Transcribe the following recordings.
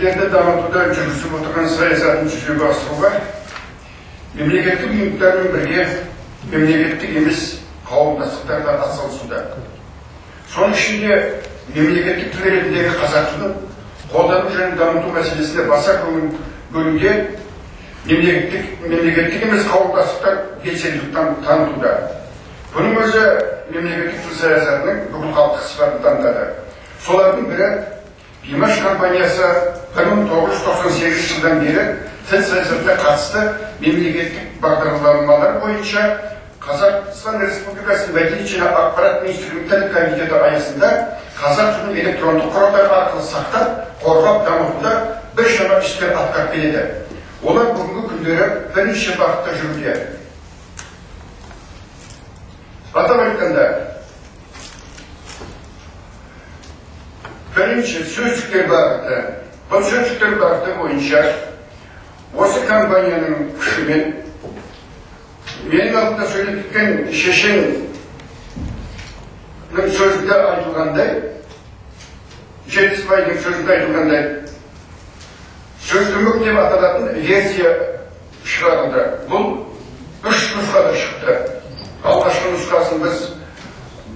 тілдерді дамытуда жүргізіп отырған саясатын жүзеге асыруға мемлекеттік ұйымдармен бірге мемлекеттік емес қауымдастықтар да атсалысуда. Соның ішінде мемлекеттік тіл ретіндегі қазақ тілін қолдану және дамыту мәселесіне баса көңіл бөлуге мемлекеттік емес қауымдастықтар белсенділік танытуда. Бұның өзі мемлекеттік тіл саясатының бүкілхалықтық сипатын танытады. Солардың бірі Димаш компаниясы 1998 жылдан бері тіл саясатына қатысты мемлекеттік бағдарламалар бойынша Қазақстан Республикасы Мәдениет және ақпарат министрлігінің тіл комитеті аясында қазақ тілін электрондық құралдар арқылы сақтап, қорғап дамытуда біршама істер атқарып келеді. Олар бүгінгі күндері бірнеше бағытта жүруде. Атап айтқанда, бірінші сөздіктер бағыты. Бұл сөздіктер бағыты бойынша осы компанияның күшімен менің алдында сөйлеп кеткен шешеннің сөзінде айтылғандай, Жетісбайдың сөзінде айтылғандай, сөздік деп аталатын версия шығарылды. Бұл 3 нұсқада шықты. Алғашқы нұсқасын біз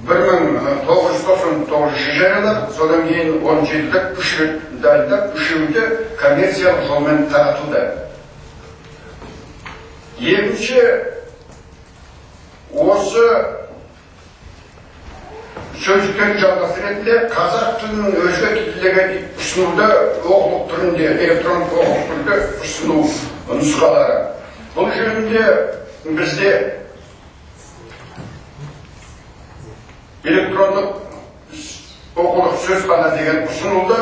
1999 жариялап, содан кейін 17-ді 3 рет дайындап, үшеуінде коммерциялық жолмен таратылды. Екінші, осы сөздіктердің жалғасы ретінде қазақ тілінің өзге тілдерге ұсынуды оқулық түрінде, электрондық оқулық түрінде ұсыну нұсқалары. Бұл жөнінде бізде электрондық оқулық сөз ғана деген ұсынылды.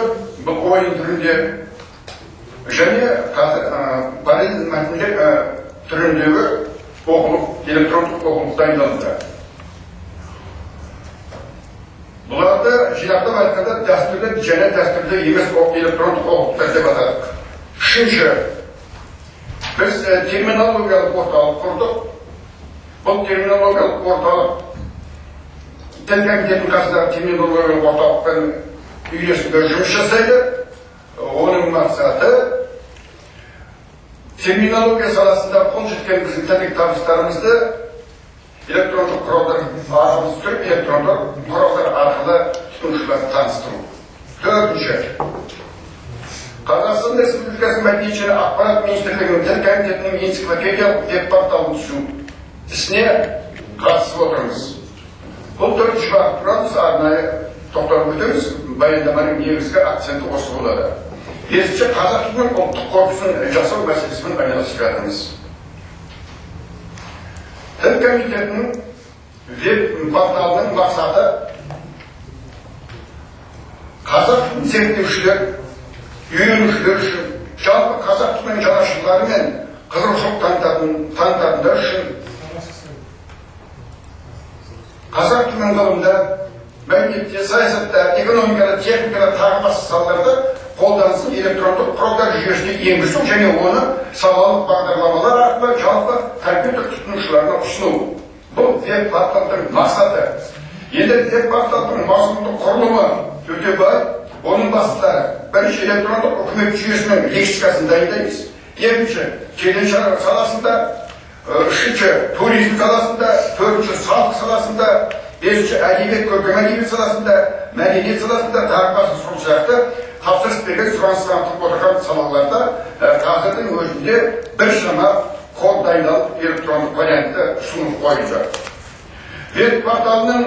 Бұл ойын түрінде және параллель мәтіндер түріндегі электрондық оқулық дайындалды. Бұларды жинақтап айтқанда дәстүрлі және дәстүрлі емес электрондық оқулықтар деп атадық. Үшінші, біз терминологиялық орталық құрдық. Бұл терминологиялық орталық тіл комитетінің қасындағы терминологиялық орталықпен үйлесімде жұмыс жасайды. Оның мақсаты терминология саласында қол жеткен біздің тілдік табыстарымызды электрондық құралдар арқылы түсіріп, электрондық құралдар арқылы тұтынушыларды таныстыру. Төртінші, Қазақстан Республикасы Мәдениет және ақпарат министрлігінің тіл комитетінің энциклопедиялық веб-порталын түсу ісіне қатысып отырмыз. Бұл төртінші бағыт туралы біз арнайы тоқталып өтеміз. Баяндаманың негізгі акценті осы болады. Бесінші, қазақ тілінің ұлттық корпусын жасау мәселесімен айналысып жатырмыз. Тіл комитетінің веб-порталының мақсаты қазақ тілін зерттеушілер, үйренушілер үшін, жалпы қазақ тілінің жанашырлары мен қызығушылық танытатындар үшін қазақ тілінің ғылымда, мәдениетте, саясатта, экономикада, техникада, тағы басқа салаларда қолданысын электрондық құралдар жүйесіне енгізу және оны салалық бағдарламалар арқылы жалпы компьютер тұтынушыларына ұсыну. Бұл веб-порталдың мақсаты. Енді веб-порталдың мазмұндық құрылымы өте бай. Оның басында бірінші электрондық үкімет жүйесінің лексикасын дайындаймыз. Екінші, кеден саласында, үшінші, туризм саласында, төртінші, салық саласында, бесінші, әдебиет, көркем әдебиет саласында, мәдениет саласында, тағы басқа сол сияқты тапсырыс берген сұранысқа артып отырған салаларда қазірдің өзінде біршама код дайындалып электрондық вариантты ұсынып қойылды. Веб-порталының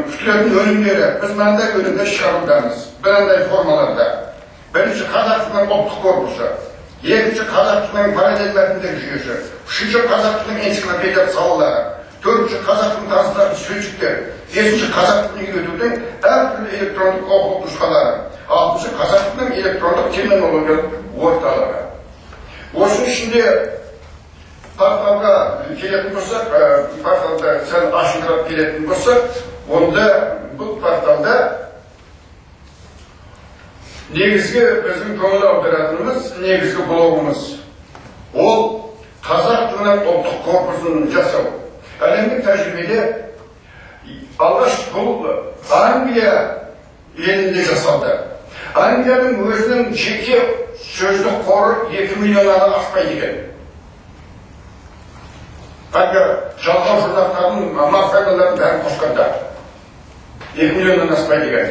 күтілетін өнімдері біз мынандай өнімді шығарудамыз. Мынандай формаларда. Бірінші, қазақ тілінің ұлттық корпусы. Екінші, қазақ тілінің параллель мәтіндер жүйесі. Үшінші, қазақ тілінің энциклопедиялық салалары. Төртінші, қазақ тілін таныстыратын сөздіктер. Бесінші, қазақ тілін үйретудің әртүрлі электрондық оқулық нұсқалары. Алтыншы, қазақ тілінің электрондық терминологиялық орталығы. Осының ішінде порталға келетін болсақ, порталда сәл ашыңқырап келетін болсақ, онда бұл порталда негізгі біздің көңіл аударатынымыз, негізгі блогымыз. Ол қазақ тілінің ұлттық корпусын жасау. Әлемдік тәжірибеде алғаш бұл Англия елінде жасалды. Англияның өзінің жеке сөздік қоры 2 миллионнан аспайды екен. Әлгі жалғау жұрнақтарын, мақалаларын бәрін қосқанда 2 миллионнан аспайды екен.